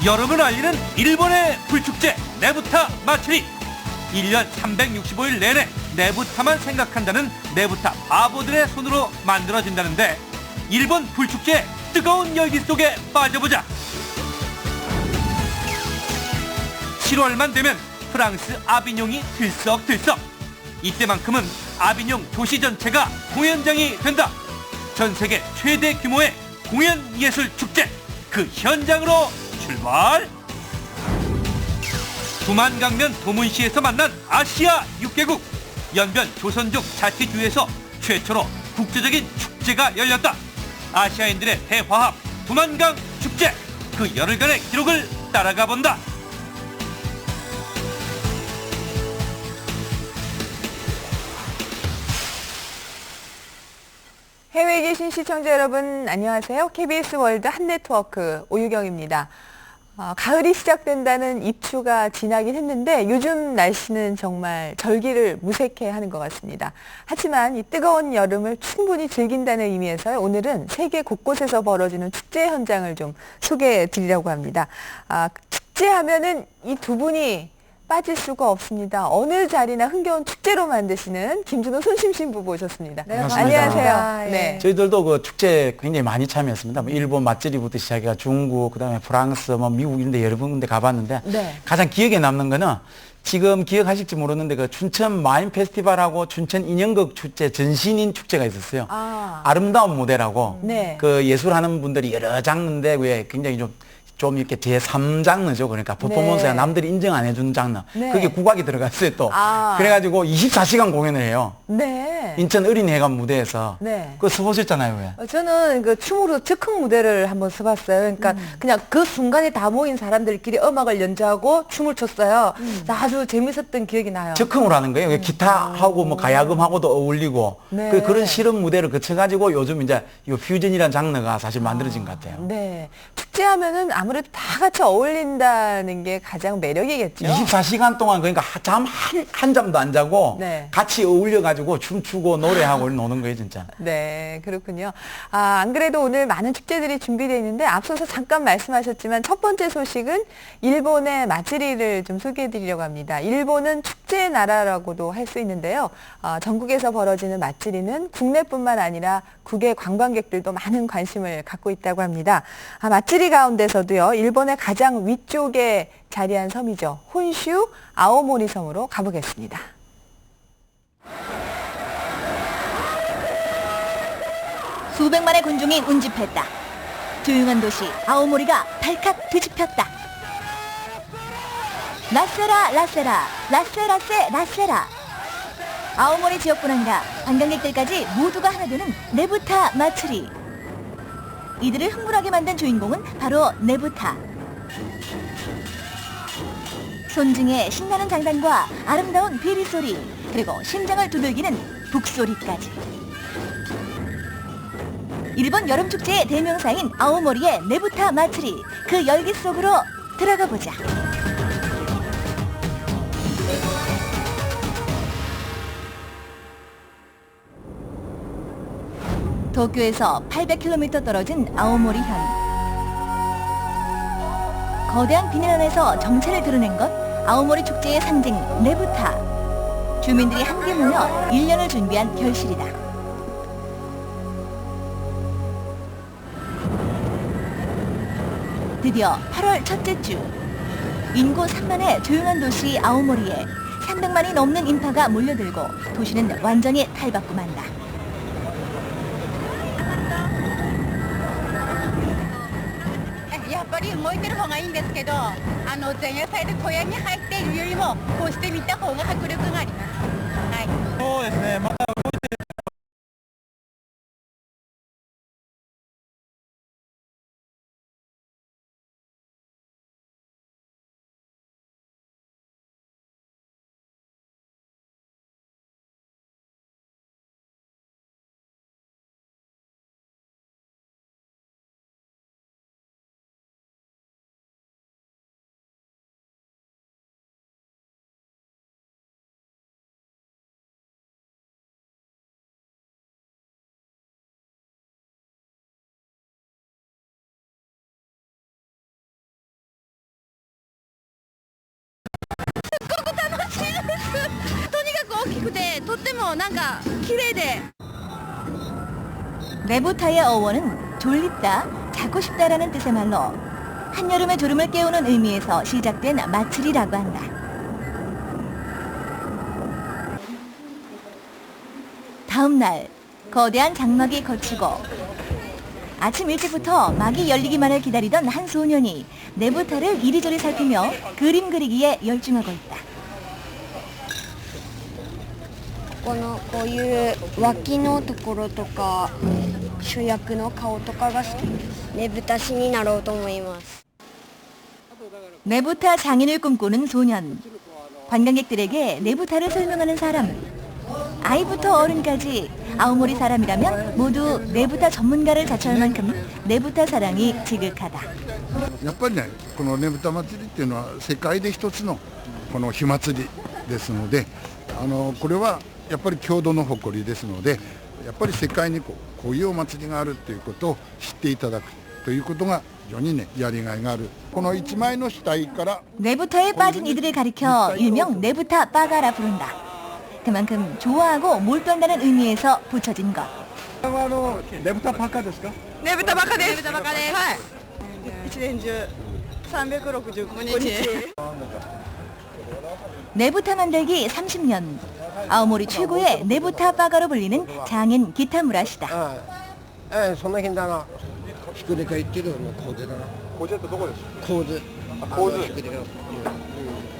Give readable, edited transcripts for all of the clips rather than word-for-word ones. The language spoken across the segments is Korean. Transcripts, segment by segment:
여름을 알리는 일본의 불축제 네부타 마츠리. 1년 365일 내내 네부타만 생각한다는 네부타 바보들의 손으로 만들어진다는데, 일본 불축제의 뜨거운 열기 속에 빠져보자. 7월만 되면 프랑스 아비뇽이 들썩들썩. 이때만큼은 아비뇽 도시 전체가 공연장이 된다. 전 세계 최대 규모의 공연예술축제, 그 현장으로 출발! 두만강면 도문시에서 만난 아시아 6개국, 연변 조선족 자치주에서 최초로 국제적인 축제가 열렸다. 아시아인들의 대화합 두만강 축제, 그 열흘간의 기록을 따라가 본다. 해외에 계신 시청자 여러분 안녕하세요. KBS 월드 한네트워크 오유경입니다. 가을이 시작된다는 입추가 지나긴 했는데 요즘 날씨는 정말 절기를 무색해 하는 것 같습니다. 하지만 이 뜨거운 여름을 충분히 즐긴다는 의미에서 오늘은 세계 곳곳에서 벌어지는 축제 현장을 좀 소개해 드리려고 합니다. 축제하면은 이 두 분이 빠질 수가 없습니다. 어느 자리나 흥겨운 축제로 만드시는 김준호 손심신 부부 오셨습니다. 네, 반갑습니다. 안녕하세요. 네. 저희들도 그 축제 굉장히 많이 참여했습니다. 뭐 일본 맛집부터 시작해가 중국, 그다음에 프랑스, 뭐 미국 이런 데 여러 군데 가봤는데 네. 가장 기억에 남는 거는 지금 기억하실지 모르는데 그 춘천 마임 페스티벌하고 춘천 인형극 축제 전신인 축제가 있었어요. 아름다운 무대라고 네. 그 예술하는 분들이 여러 장르인데 왜 굉장히 좀 이렇게 제3장르죠. 그러니까 퍼포먼스가 네. 남들이 인정 안 해주는 장르. 네. 그게 국악이 들어갔어요, 또. 그래가지고 24시간 공연을 해요. 네. 인천 어린이회관 무대에서. 네. 그거 서보셨잖아요, 왜? 저는 그 춤으로 즉흥 무대를 한번 서봤어요. 그러니까 그냥 그 순간에 다 모인 사람들끼리 음악을 연주하고 춤을 췄어요. 아주 재밌었던 기억이 나요. 즉흥으로 하는 거예요. 기타하고 뭐 가야금하고도 어울리고. 네. 그런 실험 무대를 거쳐가지고 요즘 이제 이 퓨전이라는 장르가 사실 만들어진 것 같아요. 네. 축제하면은 아무래도 다 같이 어울린다는 게 가장 매력이겠죠. 24시간 동안 그러니까 잠 한 잠도 안 자고 네. 같이 어울려가지고 춤추고 노래하고 노는 거예요, 진짜. 네, 그렇군요. 안 그래도 오늘 많은 축제들이 준비되어 있는데 앞서서 잠깐 말씀하셨지만 첫 번째 소식은 일본의 마츠리를 좀 소개해 드리려고 합니다. 일본은 축제의 나라라고도 할 수 있는데요. 전국에서 벌어지는 마츠리는 국내뿐만 아니라 국외 관광객들도 많은 관심을 갖고 있다고 합니다. 마츠리 가운데서도요, 일본의 가장 위쪽에 자리한 섬이죠. 혼슈 아오모리 섬으로 가보겠습니다. 수백만의 군중이 운집했다. 조용한 도시 아오모리가 발칵 뒤집혔다. 라세라 라세라 라세라세 라세라. 아오모리 지역뿐 아니라 관광객들까지 모두가 하나 되는 네부타 마츠리. 이들을 흥분하게 만든 주인공은 바로 네부타. 손증의 신나는 장단과 아름다운 비리 소리, 그리고 심장을 두들기는 북소리까지. 일본 여름 축제의 대명사인 아오모리의 네부타 마츠리, 그 열기 속으로 들어가 보자. 도쿄에서 800km 떨어진 아오모리현. 거대한 비늘 안에서 정체를 드러낸 것, 아오모리 축제의 상징 네부타. 주민들이 함께 모여 1년을 준비한 결실이다. 드디어 8월 첫째 주. 인구 3만의 조용한 도시 아오모리에 300만이 넘는 인파가 몰려들고 도시는 완전히 탈바꿈 한다. やっぱり動いてる方がいいんですけど、前夜祭で小屋に入っているよりもこうして見た方が迫力があります。はい。そうですね。またきくてとってもなんか綺麗で 네부타의 어원은 졸립다, 자고 싶다라는 뜻의 말로 한여름의 졸음을 깨우는 의미에서 시작된 마츠리라고 한다. 다음 날 거대한 장막이 거치고 아침 일찍부터 막이 열리기만을 기다리던 한 소년이 네부타를 이리저리 살피며 그림 그리기에 열중하고 있다. こういう脇のところとか主役の顔とかが好きです。ねぶた師になろうと思います。 네부타 장인을 꿈꾸는 소년. 관광객들에게 네부타를 설명하는 사람. 아이부터 어른까지 아오모리 사람이라면 모두 네부타 전문가를 자처할 만큼 네부타 사랑이 지극하다. やっぱりね、このねぶた祭りっていうのは世界で一つのこの火祭りですので、これはやっぱり郷土の誇りですので、やっぱり世界にこういうお祭りがあるっていうことを知っていただくということが非常にねやりがいがある。この一枚の死体から 네부타에 빠진 이들을 가리켜 일명 네부타 빠가라 부른다. 그만큼 좋아하고 몰두한다는 의미에서 붙여진 것. ねぶたばかです。ねぶたばかです。はい。一年中365日。 네부타 만들기 30년. 아오모리 최고의 네부타 빠가로 불리는 장인 기타무라 씨다. その辺だな。ひっくり返ってるの構図だな。構図ってどこです構図。構図。ひっくり返る。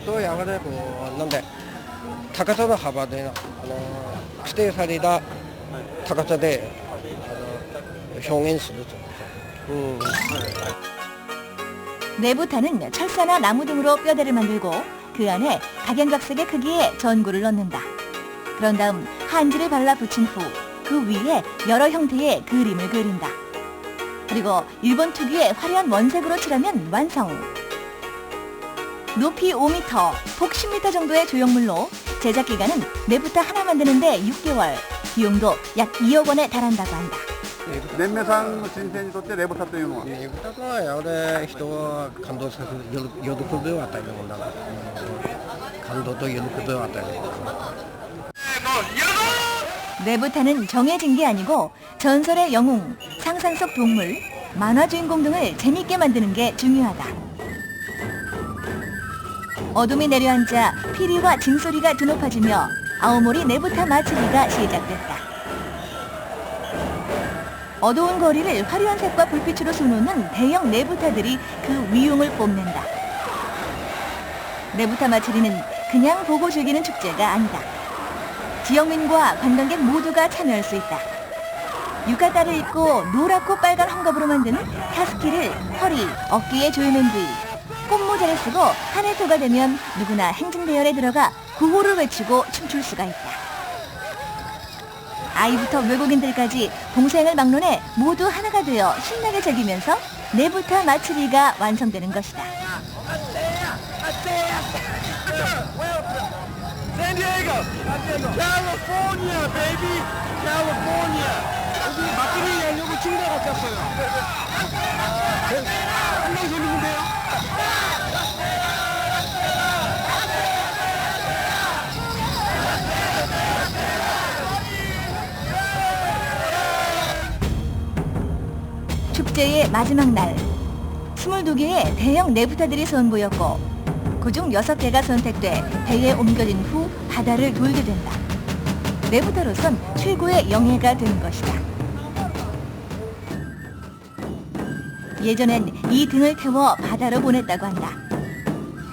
とやがてこうなんで高さの幅でな指定された高さで表現すると。 네부타는 철사나 나무 등으로 뼈대를 만들고 그 안에 각양각색의 크기의 전구를 넣는다. 그런 다음 한지를 발라 붙인 후 그 위에 여러 형태의 그림을 그린다. 그리고 일본 특유의 화려한 원색으로 칠하면 완성. 높이 5m, 폭 10m 정도의 조형물로 제작 기간은 네부타 하나 만드는데 6개월, 비용도 약 2억 원에 달한다고 한다. 連盟さんの新鮮にとってねぶたというのはねぶたとはやがて人を感動させる喜びを与えるものだから感動と喜びを与えるものだ。 네부타는 정해진 게 아니고 전설의 영웅, 상상 속 동물, 만화 주인공 등을 재밌게 만드는 게 중요하다. 어둠이 내려앉아 피리와 징소리가 드높아지며 아오모리 네부타 마츠리가 시작됐다. 어두운 거리를 화려한 색과 불빛으로 수놓는 대형 네부타들이 그 위용을 뽐낸다. 네부타 마츠리는 그냥 보고 즐기는 축제가 아니다. 지역민과 관광객 모두가 참여할 수 있다. 유카타를 입고 노랗고 빨간 헝겊으로 만든 타스키를 허리, 어깨에 조여맨 뒤 꽃모자를 쓰고 한해토가 되면 누구나 행진대열에 들어가 구호를 외치고 춤출 수가 있다. 아이부터 외국인들까지 동서양을 막론해 모두 하나가 되어 신나게 즐기면서 네부타 마츠리가 완성되는 것이다. 축제의 마지막 날 22개의 대형 네부타들이 선보였고 그중 6개가 선택돼 배에 옮겨진 후 바다를 돌게 된다. 네부타로선 최고의 영예가 된 것이다. 예전엔 이 등을 태워 바다로 보냈다고 한다.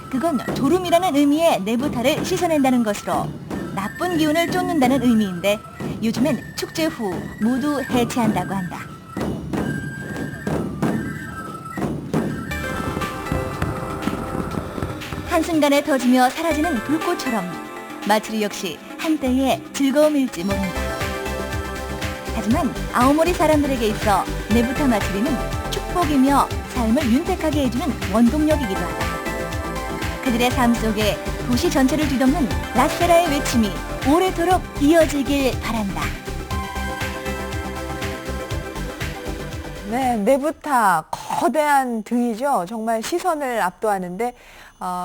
그건 졸음이라는 의미의 네부타를 씻어낸다는 것으로 나쁜 기운을 쫓는다는 의미인데 요즘엔 축제 후 모두 해체한다고 한다. 한순간에 터지며 사라지는 불꽃처럼 마츠리 역시 한때의 즐거움일지 모른다. 하지만 아오모리 사람들에게 있어 네부타 마츠리는 축복이며 삶을 윤택하게 해주는 원동력이기도 하다. 그들의 삶 속에 도시 전체를 뒤덮는 라세라의 외침이 오래도록 이어지길 바란다. 네, 네부타 거대한 등이죠. 정말 시선을 압도하는데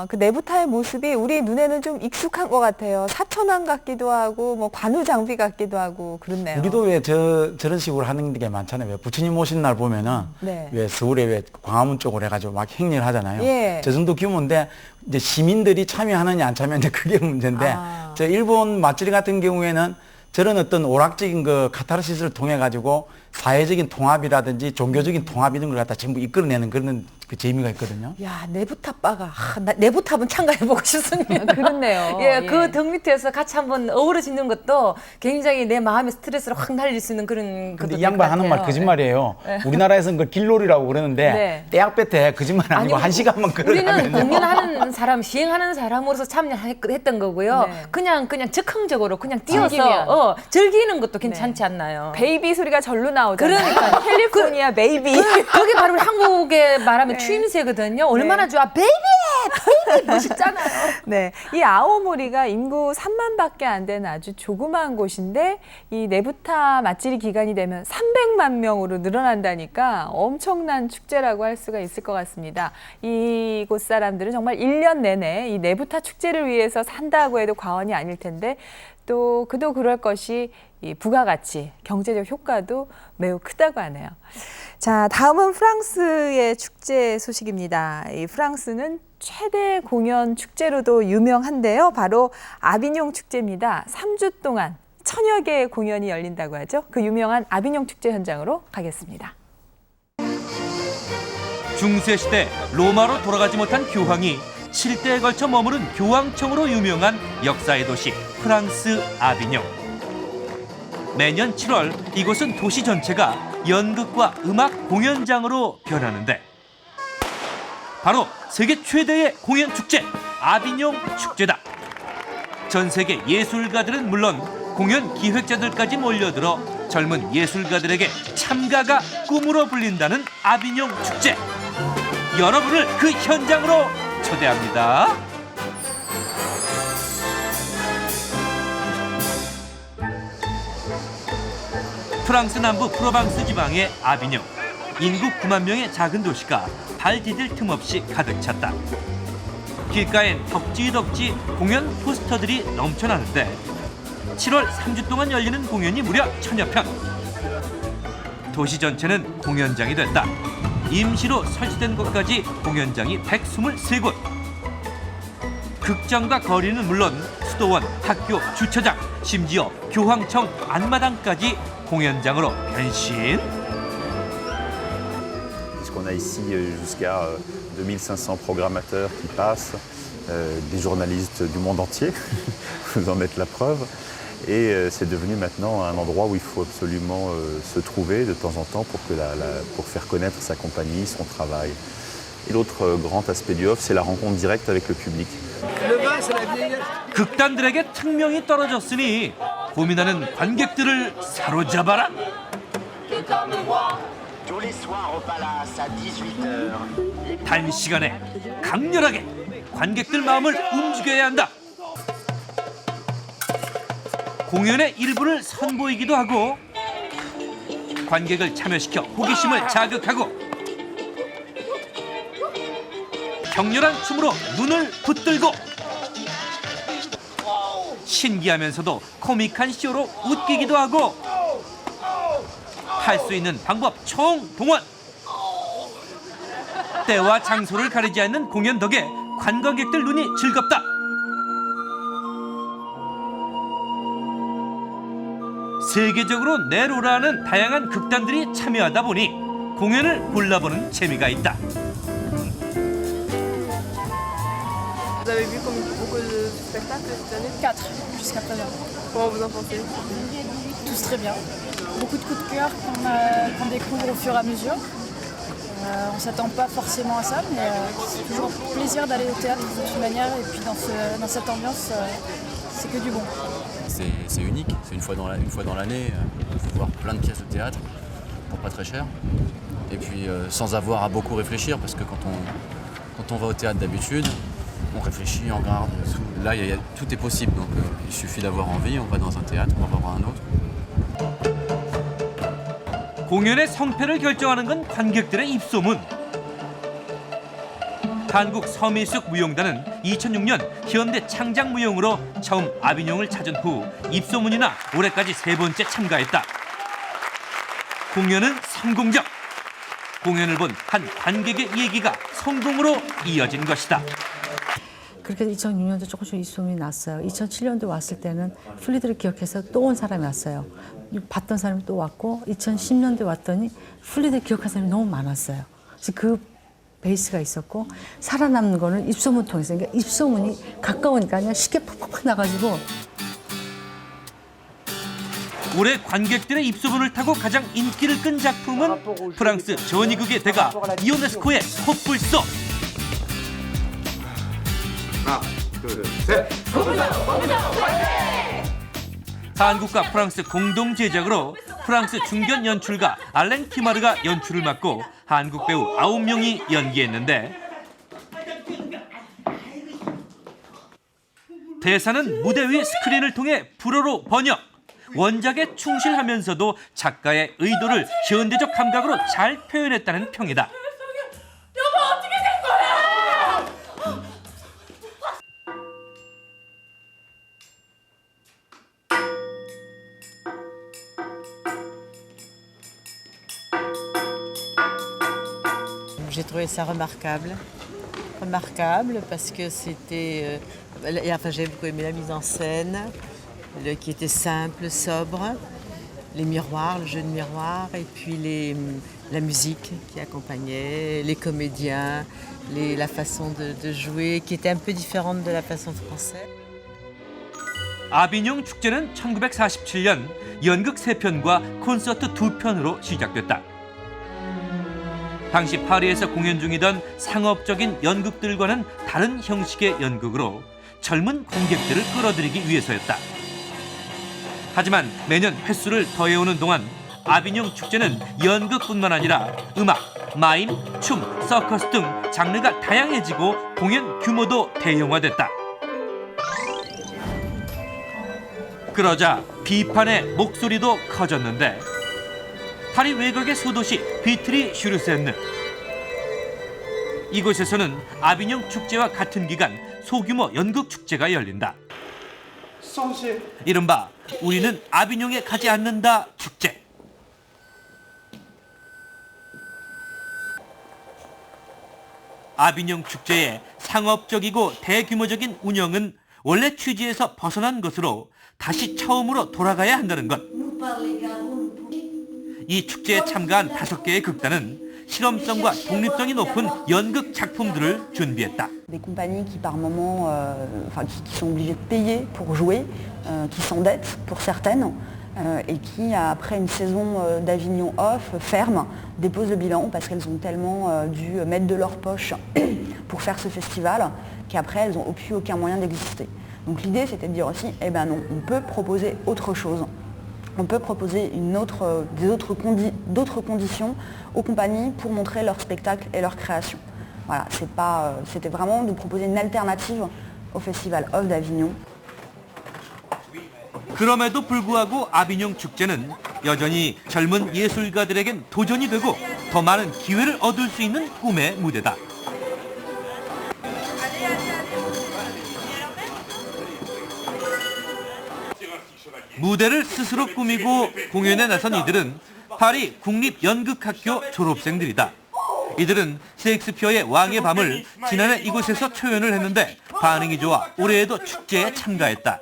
그 내부타의 모습이 우리 눈에는 좀 익숙한 것 같아요. 사천왕 같기도 하고 뭐 관우 장비 같기도 하고 그렇네요. 우리도 왜 저런 식으로 하는 게 많잖아요. 왜 부처님 오신 날 보면은 네. 왜 서울에 왜 광화문 쪽으로 해가지고 막 행렬 하잖아요. 예. 저 정도 규모인데 이제 시민들이 참여하느냐 안 참여하느냐 그게 문제인데 저 일본 마쓰리 같은 경우에는 저런 어떤 오락적인 그 카타르시스를 통해 가지고 사회적인 통합이라든지 종교적인 통합 이런 걸 갖다 전부 이끌어내는 그런 그 재미가 있거든요. 야, 내부탑바가 내부탑은 참가해보고 싶습니다. 그렇네요. 예, 예. 그 등 밑에서 같이 한번 어우러지는 것도 굉장히 내 마음의 스트레스를 확 날릴 수 있는 그런 것도 근데 이 될 양반 것 하는 말 같아요. 거짓말이에요. 우리나라에서는 그걸 길놀이라고 그러는데 네. 대학볕에 거짓말 아니고 한 시간만 우리는 걸으려면요. 공연하는 사람, 시행하는 사람으로서 참여했던 거고요. 네. 그냥 즉흥적으로 그냥 뛰어서 즐기면. 즐기는 것도 괜찮지 않나요? 베이비 소리가 절로 나오잖아요. 그러니까 캘리포니아 베이비. 그게 바로 우리 한국에 말하면 추임새거든요. 얼마나 좋아. 베이비 멋있잖아요. 네, 이 아오모리가 인구 3만밖에 안 되는 아주 조그마한 곳인데 이 네부타 마쓰리 기간이 되면 300만 명으로 늘어난다니까 엄청난 축제라고 할 수가 있을 것 같습니다. 이곳 사람들은 정말 1년 내내 이 네부타 축제를 위해서 산다고 해도 과언이 아닐 텐데 또 그도 그럴 것이 이 부가가치, 경제적 효과도 매우 크다고 하네요. 자, 다음은 프랑스의 축제 소식입니다. 이 프랑스는 최대 공연 축제로도 유명한데요. 바로 아비뇽 축제입니다. 3주 동안 1000여 개의 공연이 열린다고 하죠. 그 유명한 아비뇽 축제 현장으로 가겠습니다. 중세시대 로마로 돌아가지 못한 교황이 7대에 걸쳐 머무른 교황청으로 유명한 역사의 도시 프랑스 아비뇽. 매년 7월 이곳은 도시 전체가 연극과 음악 공연장으로 변하는데 바로 세계 최대의 공연 축제 아비뇽 축제다. 전 세계 예술가들은 물론 공연 기획자들까지 몰려들어 젊은 예술가들에게 참가가 꿈으로 불린다는 아비뇽 축제. 여러분을 그 현장으로 초대합니다. 프랑스 남부 프로방스 지방의 아비뇽. 인구 9만 명의 작은 도시가 발 디딜 틈 없이 가득 찼다. 길가엔 덕지덕지 공연 포스터들이 넘쳐나는데 7월 3주 동안 열리는 공연이 무려 1000여 편. 도시 전체는 공연장이 됐다. 임시로 설치된 곳까지 공연장이 123곳. 극장과 거리는 물론 수도원, 학교, 주차장, 심지어 교황청 안마당까지 공연장으로 변신. Puisqu'on a ici jusqu'à 2500 programmateurs qui passent, des journalistes du monde entier, vous en êtes la preuve. Et c'est devenu maintenant un endroit où il faut absolument se trouver de temps en temps pour faire connaître sa compagnie, son travail. Et l'autre grand aspect du off, c'est la rencontre directe avec le public. 극단들에게 특명이 떨어졌으니 고민하는 관객들을 사로잡아라. 단시간에 강렬하게 관객들 마음을 움직여야 한다. 공연의 일부를 선보이기도 하고 관객을 참여시켜 호기심을 자극하고 격렬한 춤으로 눈을 붙들고 신기하면서도 코믹한 쇼로 웃기기도 하고 할 수 있는 방법 총동원. 때와 장소를 가리지 않는 공연 덕에 관광객들 눈이 즐겁다. 세계적으로 내로라는 다양한 극단들이 참여하다 보니 공연을 골라보는 재미가 있다. Vous avez vu comme beaucoup de spectacles cette année 4 jusqu'à présent. Comment vous en pensez? Tous très bien. Beaucoup de coups de cœur qu'on découvre au fur et à mesure. On ne s'attend pas forcément à ça, mais c'est toujours un plaisir d'aller au théâtre de toute manière. Et puis dans cette ambiance, c'est que du bon. C'est unique, c'est une fois dans l'année, on peut voir plein de pièces de théâtre pour pas très cher. Et puis sans avoir à beaucoup réfléchir, parce que quand on va au théâtre d'habitude, on réfléchit, on regarde, là tout est possible, donc il suffit d'avoir envie, on va dans un théâtre, on va voir un autre. 공연의 성패를 결정하는 건 관객들의 입소문. 한국 서미숙 무용단은 2006년 현대 창작무용으로 처음 아비뇽을 찾은 후 입소문이나 올해까지 3번째 참가했다. 공연은 성공적. 공연을 본 한 관객의 얘기가 성공으로 이어진 것이다. 그렇게 2006년도 조금씩 입소문이 났어요. 2007년도 왔을 때는 플리드를 기억해서 또 온 사람이 왔어요. 봤던 사람이 또 왔고 2010년도에 왔더니 플리드를 기억하는 사람이 너무 많았어요. 그래서 그 베이스가 있었고 살아남는 거는 입소문 통해서 그러니까 입소문이 가까우니까 그냥 쉽게 팍팍 나가지고 올해 관객들의 입소문을 타고 가장 인기를 끈 작품은 프랑스 전위극의 대가 이오네스코의 코뿔소. 하나, 둘, 셋. 한국과 프랑스 공동 제작으로 프랑스 중견 연출가 알랭 키마르가 연출을 맡고 한국 배우 9명이 연기했는데 대사는 무대 위 스크린을 통해 불어로 번역. 원작에 충실하면서도 작가의 의도를 현대적 감각으로 잘 표현했다는 평이다. 여보 어떻게 된 거야? J'ai trouvé ça remarquable parce que c'était, enfin j'ai beaucoup aimé la mise en scène, qui était simple, sobre, les miroirs, le jeu de miroirs et puis la musique qui accompagnait, les comédiens, la façon de jouer qui était un peu différente de la façon française. 아비뇽 축제는 1947년 연극 3편과 콘서트 2편으로 시작됐다. 당시 파리에서 공연 중이던 상업적인 연극들과는 다른 형식의 연극으로 젊은 관객들을 끌어들이기 위해서였다. 하지만 매년 횟수를 더해오는 동안 아비뇽 축제는 연극뿐만 아니라 음악, 마임, 춤, 서커스 등 장르가 다양해지고 공연 규모도 대형화됐다. 그러자 비판의 목소리도 커졌는데 파리 외곽의 소도시 비트리 슈르센느. 이곳에서는 아비뇽 축제와 같은 기간 소규모 연극 축제가 열린다. 이른바 우리는 아비뇽에 가지 않는다 축제. 아비뇽 축제의 상업적이고 대규모적인 운영은 원래 취지에서 벗어난 것으로 다시 처음으로 돌아가야 한다는 것. 이 축제에 참가한 5개의 극단은 실험성과 독립성이 높은 연극 작품들을 준비했다. Des compagnies qui par moment, qui sont obligées de payer pour jouer, qui s'endettent pour certaines, et qui après une saison d'Avignon off ferment, déposent le bilan parce qu'elles ont tellement dû mettre de leur poche pour faire ce festival qu'après elles n'ont plus aucun moyen d'exister. Donc l'idée c'était de dire aussi, eh ben non, on peut proposer autre chose. On peut proposer d'autres conditions aux compagnies pour montrer leur spectacle et leur création. Voilà, c'était vraiment de proposer une alternative au Festival Off d'Avignon. 그럼에도 불구하고 아비뇽 축제는 여전히 젊은 예술가들에겐 도전이 되고 더 많은 기회를 얻을 수 있는 꿈의 무대다. 무대를 스스로 꾸미고 공연에 나선 이들은 파리 국립연극학교 졸업생들이다. 이들은 셰익스피어의 왕의 밤을 지난해 이곳에서 초연을 했는데 반응이 좋아 올해에도 축제에 참가했다.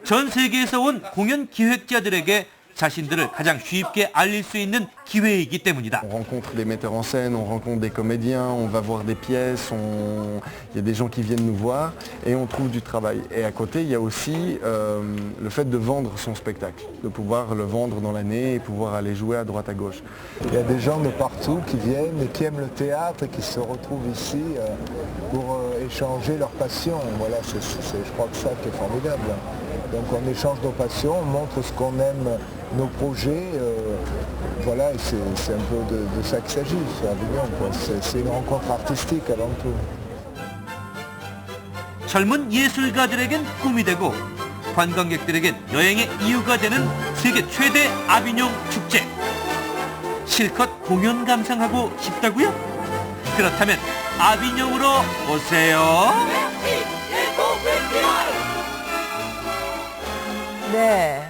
전 세계에서 온 공연 기획자들에게 자신들을 가장 쉽게 알릴 수 있는 기회이기 때문이다. On rencontre des metteurs en scène, on rencontre des comédiens, on va voir des pièces, il y a des gens qui viennent nous voir et on trouve du travail. Et à côté, il y a aussi le fait de vendre son spectacle, de pouvoir le vendre dans l'année et pouvoir aller jouer à droite à gauche. Il y a des gens de partout qui viennent et qui aiment le théâtre et qui se retrouvent ici pour échanger leur passion. Voilà, c'est je crois que ça qui est formidable. Donc on échange nos passions, on montre ce qu'on aime, nos projets, voilà, et c'est un peu de ça qu'il s'agit sur Avignon, quoi. C'est une rencontre artistique avant tout. 젊은 예술가들에겐 꿈이 되고 관광객들에겐 여행의 이유가 되는 세계 최대 아비뇽 축제. 실컷 공연 감상하고 싶다고요? 그렇다면 아비뇽으로 오세요. 네.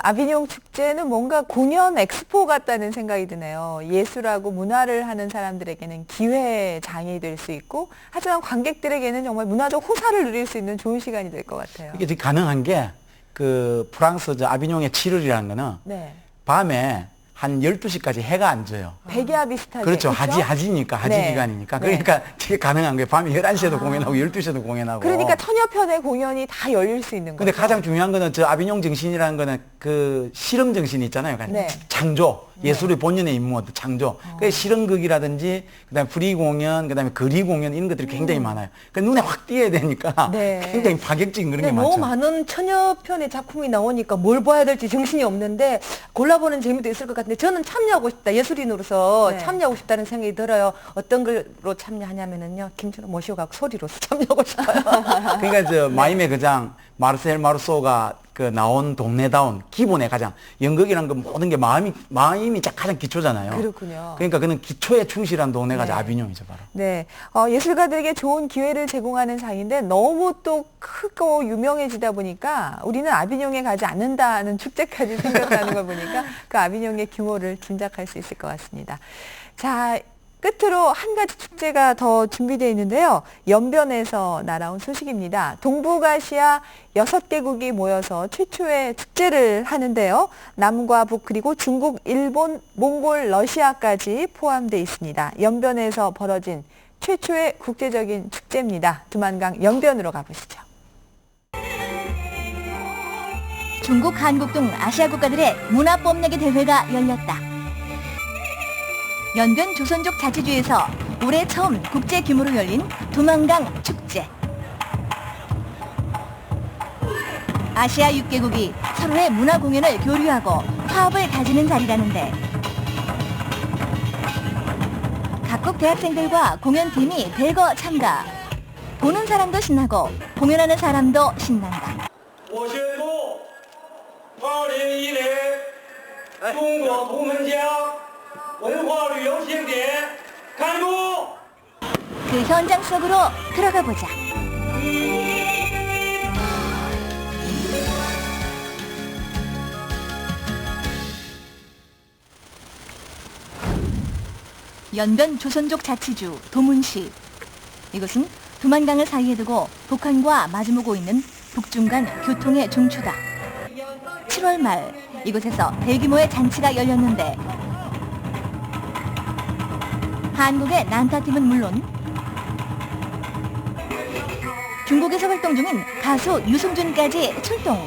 아비뇽 축제는 뭔가 공연 엑스포 같다는 생각이 드네요. 예술하고 문화를 하는 사람들에게는 기회장이 될 수 있고, 하지만 관객들에게는 정말 문화적 호사를 누릴 수 있는 좋은 시간이 될 것 같아요. 이게 되게 가능한 게, 그 프랑스 아비뇽의 7월이라는 거는 네. 밤에 한 12시까지 해가 안 져요. 백야 비슷하게. 그렇죠. 그렇죠? 하지니까, 하지 네. 기간이니까. 네. 그러니까 되게 가능한 거예요. 밤에 11시에도 공연하고 12시에도 공연하고. 그러니까 천여 편의 공연이 다 열릴 수 있는 거죠. 근데 가장 중요한 거는 저 아비뇽 정신이라는 거는 그 실험 정신이 있잖아요. 그러니까 네. 창조, 예술의 본연의 임무, 창조. 그 실험극이라든지 그다음에 프리 공연, 그다음에 거리 공연 이런 것들이 굉장히 많아요. 그 눈에 확 띄어야 되니까 네. 굉장히 파격적인 그런 게 네, 많죠. 너무 많은 천여 편의 작품이 나오니까 뭘 봐야 될지 정신이 없는데 골라보는 재미도 있을 것 같은데 저는 참여하고 싶다. 예술인으로서 참여하고 싶다는 생각이 들어요. 어떤 걸로 참여하냐면은요. 김준호 모시고 가고 소리로서 참여하고 싶어요. 그러니까 저 마임의 거장 마르셀 마르소가 그 나온 동네다운 기본에 가장 연극이라는 건 모든 게 마임이 가장 기초잖아요. 그렇군요. 그러니까 그는 기초에 충실한 동네가 네. 아비뇽이죠, 바로. 네, 예술가들에게 좋은 기회를 제공하는 상인데 너무 또 크고 유명해지다 보니까 우리는 아비뇽에 가지 않는다는 축제까지 생겼다는 걸 보니까 그 아비뇽의 규모를 짐작할 수 있을 것 같습니다. 자, 끝으로 한 가지 축제가 더 준비되어 있는데요. 연변에서 날아온 소식입니다. 동북아시아 6개국이 모여서 최초의 축제를 하는데요. 남과 북 그리고 중국, 일본, 몽골, 러시아까지 포함되어 있습니다. 연변에서 벌어진 최초의 국제적인 축제입니다. 두만강 연변으로 가보시죠. 중국, 한국 등 아시아 국가들의 문화 뽐내기 대회가 열렸다. 연변 조선족 자치주에서 올해 처음 국제 규모로 열린 두만강 축제. 아시아 6개국이 서로의 문화 공연을 교류하고 화합을 다지는 자리라는데 각국 대학생들과 공연팀이 대거 참가. 보는 사람도 신나고 공연하는 사람도 신난다. 我宣布，2010年中国图们江文化旅游庆典开幕。 그 현장 속으로 들어가 보자. 연변 조선족 자치주 도문시. 이곳은 두만강을 사이에 두고 북한과 마주보고 있는 북중간 교통의 중추다. 7월 말 이곳에서 대규모의 잔치가 열렸는데 한국의 난타팀은 물론 중국에서 활동 중인 가수 유승준까지 출동.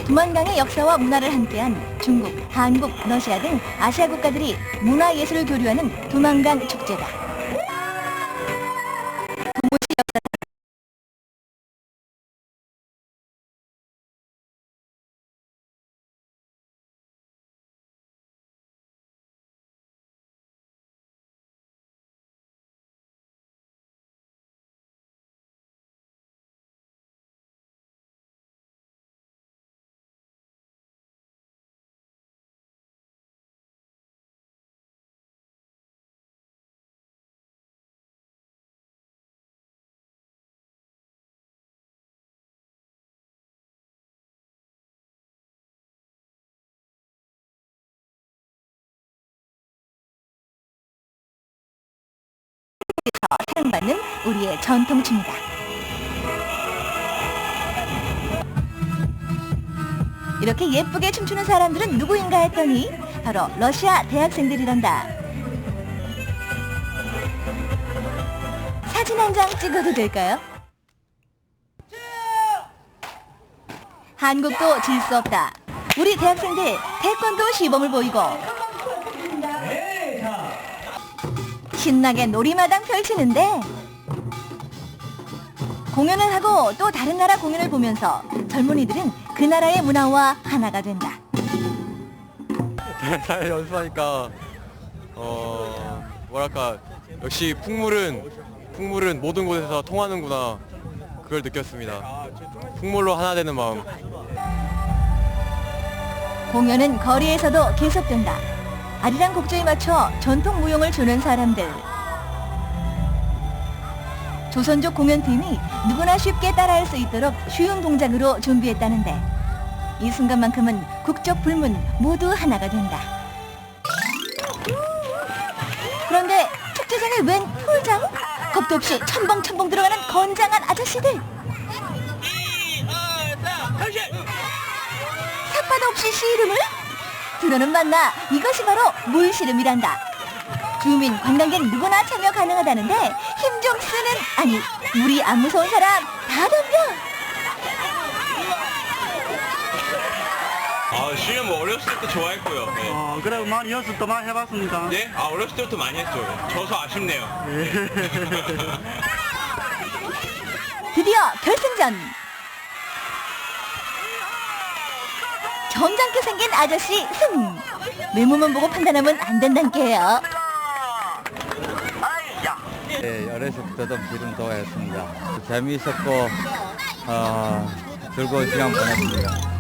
두만강의 역사와 문화를 함께한 중국, 한국, 러시아 등 아시아 국가들이 문화예술을 교류하는 두만강 축제다. 도문시 역사 사랑받는 우리의 전통춤이다. 이렇게 예쁘게 춤추는 사람들은 누구인가 했더니 바로 러시아 대학생들이란다. 사진 한 장 찍어도 될까요? 한국도 질 수 없다. 우리 대학생들 태권도 시범을 보이고 신나게 놀이마당 펼치는데 공연을 하고 또 다른 나라 공연을 보면서 젊은이들은 그 나라의 문화와 하나가 된다. 잘 연습하니까 뭐랄까 역시 풍물은 모든 곳에서 통하는구나 그걸 느꼈습니다. 풍물로 하나 되는 마음. 공연은 거리에서도 계속된다. 아리랑 곡조에 맞춰 전통 무용을 주는 사람들. 조선족 공연팀이 누구나 쉽게 따라할 수 있도록 쉬운 동작으로 준비했다는데 이 순간만큼은 국적 불문 모두 하나가 된다. 그런데 축제장에 웬 폴장? 겁도 없이 첨벙첨벙 들어가는 건장한 아저씨들. 삿바도 없이 씨름을? 들어는 만나 이것이 바로 물씨름이란다. 주민, 관광객 누구나 참여 가능하다는데 힘 좀 쓰는, 아니 물이 안 무서운 사람 다 덤벼. 씨름 어렸을 때부터 좋아했고요. 네. 그래 많이 연습도 많이 해봤습니까? 네? 어렸을 때부터 많이 했죠. 져서 아쉽네요. 드디어 결승전. 점잖게 생긴 아저씨 승. 외모만 보고 판단하면 안 된단 게요. 네, 어렸을 때도 씨름 좋아했습니다. 재미있었고 즐거운 시간 보냈습니다.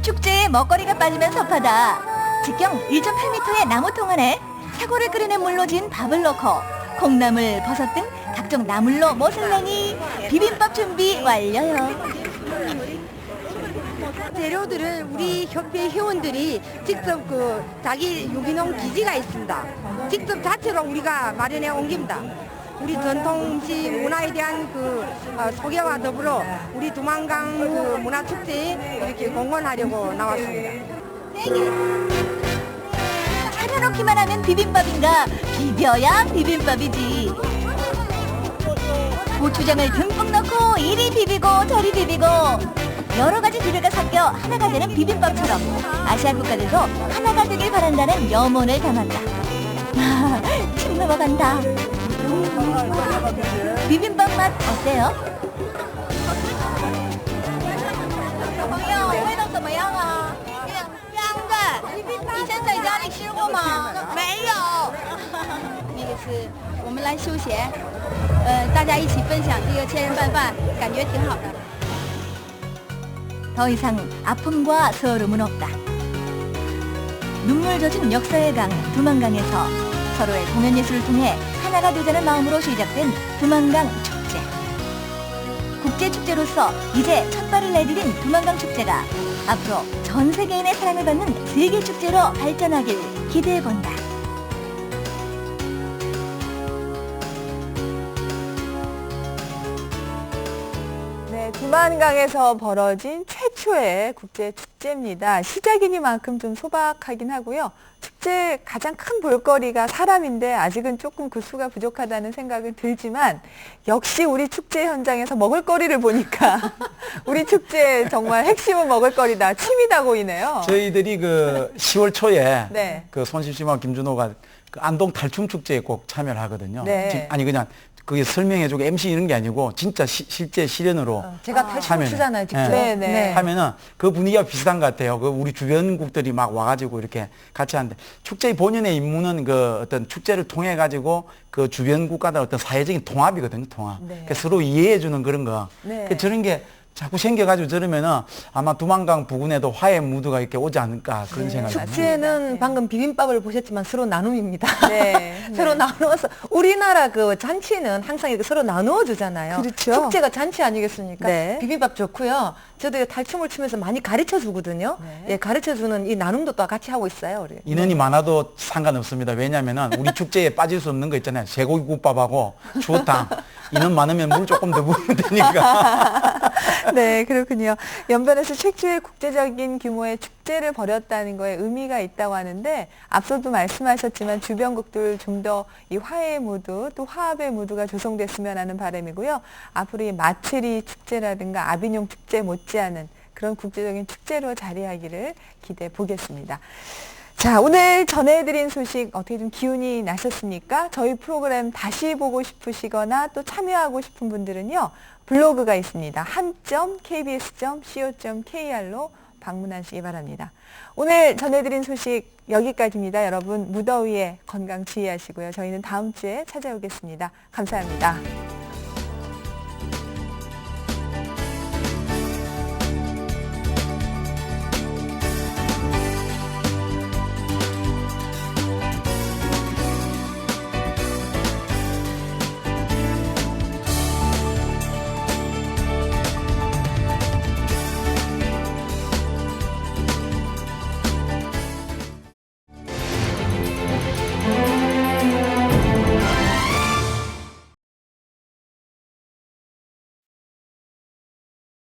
축제에 먹거리가 빠지면 섭하다. 직경 1.8m의 나무통 안에 사골을 끓여낸 물로 진 밥을 넣고 콩나물, 버섯 등 각종 나물로 멋을 내니 비빔밥 준비 완료요. 재료들은 우리 협회 회원들이 직접 자기 유기농 기지가 있습니다. 직접 자체로 우리가 마련해 옮깁니다. 우리 전통 음식 문화에 대한 소개와 더불어 우리 두만강 문화축제에 이렇게 공헌하려고 나왔습니다. 차려놓기만 하면 비빔밥인가? 비벼야 비빔밥이지. 고추장을 듬뿍 넣고 이리 비비고 저리 비비고 여러 가지 재료가 섞여 하나가 되는 비빔밥처럼 아시아 국가들도 하나가 되길 바란다는 염원을 담았다. 침 넘어간다. 비빔밥 맛 어때요? 더 이상 아픔과 서름은 없다. 눈물 젖은 역사의 강 두만강에서 서로의 공연 예술을 통해 하나가 되자는 마음으로 시작된 두만강 축제. 국제축제로서 이제 첫 발을 내디딘 두만강 축제가 앞으로 전 세계인의 사랑을 받는 세계축제로 발전하길 기대해본다. 네, 두만강에서 벌어진 최초의 국제축제입니다. 시작이니만큼 좀 소박하긴 하고요. 축제 가장 큰 볼거리가 사람인데 아직은 조금 그 수가 부족하다는 생각은 들지만 역시 우리 축제 현장에서 먹을거리를 보니까 우리 축제 정말 핵심은 먹을거리다. 침이 다 고이네요. 저희들이 10월 초에 네. 손심심하고 김준호가 안동 탈춤축제에 꼭 참여를 하거든요. 네. 아니 그냥 그게 설명해주고 MC 이런 게 아니고 진짜 실제 실현으로 제가 탈춤을 추잖아요, 직접. 네. 네. 하면은 그 분위기가 비슷한 것 같아요. 우리 주변국들이 막 와가지고 이렇게 같이 하는데 축제의 본연의 임무는 어떤 축제를 통해 가지고 그 주변 국가들 어떤 사회적인 통합이거든요, 통합. 네. 서로 이해해주는 그런 거. 네. 저런 게 자꾸 생겨가지고 저러면은 아마 두만강 부근에도 화해 무드가 이렇게 오지 않을까 그런 생각이 듭니다. 축제는 방금 비빔밥을 보셨지만 서로 나눔입니다. 네. 서로 나누어서 우리나라 잔치는 항상 이렇게 서로 나누어 주잖아요. 그렇죠. 축제가 잔치 아니겠습니까? 네. 비빔밥 좋고요. 저도 탈춤을 추면서 많이 가르쳐 주거든요. 예, 가르쳐 주는 이 나눔도 또 같이 하고 있어요, 우리. 인원이 많아도 상관없습니다. 왜냐면은 우리 축제에 빠질 수 없는 거 있잖아요. 쇠고기 국밥하고 추어탕. 인원 많으면 물 조금 더 부으면 되니까. 네, 그렇군요. 연변에서 최초의 국제적인 규모의 축제를 벌였다는 거에 의미가 있다고 하는데 앞서도 말씀하셨지만 주변국들 좀 더 이 화해의 무드 또 화합의 무드가 조성됐으면 하는 바람이고요. 앞으로 이 마츠리 축제라든가 아비뇽 축제 못지않은 그런 국제적인 축제로 자리하기를 기대해 보겠습니다. 자, 오늘 전해드린 소식 어떻게 좀 기운이 나셨습니까? 저희 프로그램 다시 보고 싶으시거나 또 참여하고 싶은 분들은요. 블로그가 있습니다. han.kbs.co.kr로 방문하시기 바랍니다. 오늘 전해드린 소식 여기까지입니다. 여러분 무더위에 건강 주의하시고요. 저희는 다음 주에 찾아오겠습니다. 감사합니다.